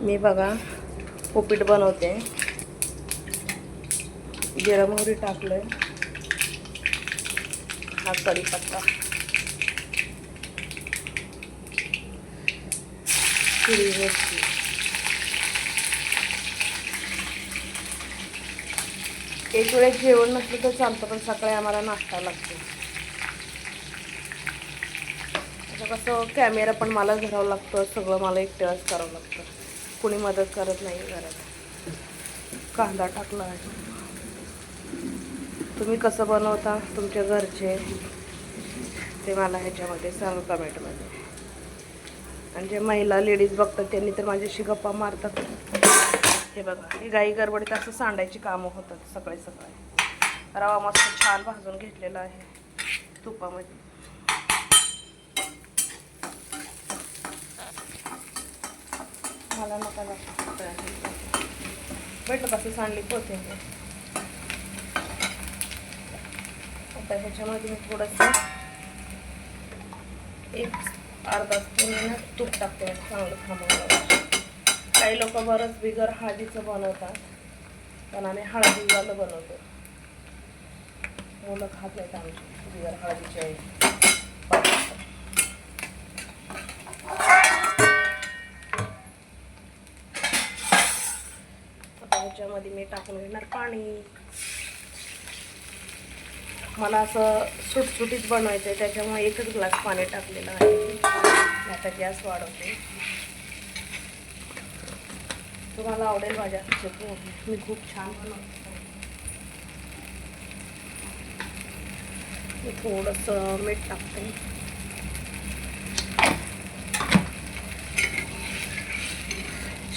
मी बघा उपीट बनवते. जिरा मोहरी टाकलंय, हा कढीपत्ता, हिरवी मिरची, एक वेळेस जेवण नसलं तर चालतं, पण सकाळी आम्हाला नाश्ता लागतो. आता कसं कॅमेरा पण मला धरावं लागतं, सगळं मला एकट्याच करावं लागतं, कुणी मदत करत नाही घरात. कांदा टाकला आहे. तुम्ही कसं बनवता तुमच्या घरचे ते मला ह्याच्यामध्ये सांगा कमेंटमध्ये. आणि जे महिला लेडीज बघतात त्यांनी तर माझ्याशी गप्पा मारतात. हे बघा, हे गाई गडबडीत असं सांडायची कामं होतात सकाळी सकाळी. रवा मस्त छान भाजून घेतलेला आहे तुपामध्ये. मला नका भेटलं कसं सांडली पोते. आता ह्याच्यामध्ये मी थोडंसं एक अर्धा स्पून तूप टाकते, चांगलं थांबवलं. काही लोक बरंच बिगर हळदीचं बनवतात, पण आम्ही हळदीवालं बनवतो. मुलं खात नाहीत आमची बिगर हळदीची आहे. आता ह्याच्यामध्ये मी टाकून घेणार पाणी. मला असं सुटसुटीत बनवायचं आहे, त्याच्यामुळे एकच ग्लास पाणी टाकलेलं आहे. आता गॅस वाढवते. तुम्हाला आवडेल माझ्या हातचं, मी खूप छान बनवते. मी थोडंसं मीठ टाकते.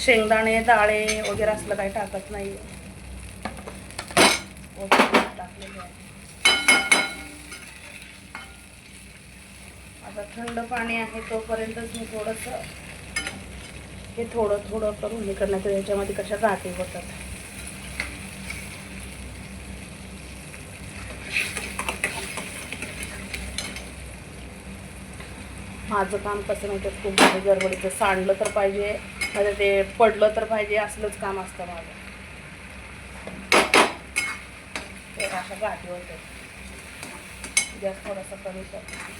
शेंगदाणे डाळे वगैरे असलं काही टाकत नाही. टाकलेले आहे. आता थंड पाणी आहे तोपर्यंतच मी थोडंसं हे थोडं थोडं करून हे करण्याचं. याच्यामध्ये कशा गाठी होतात. माझं काम कसं माहिती आहे, खूप गडबडीचं. सांडलं तर पाहिजे, म्हणजे ते पडलं तर पाहिजे, असलंच काम असतं माझं. ते अशा गाठी होतात. गॅस थोडासा कमी करतो.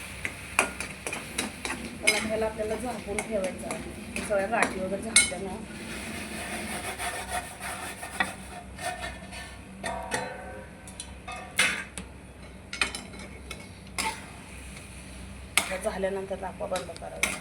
पण ह्याला आपल्याला झाकून ठेवायचं आहे. सगळ्या गाठी वगैरे झाकल्या ना झाल्यानंतर तापा बंद करायचा.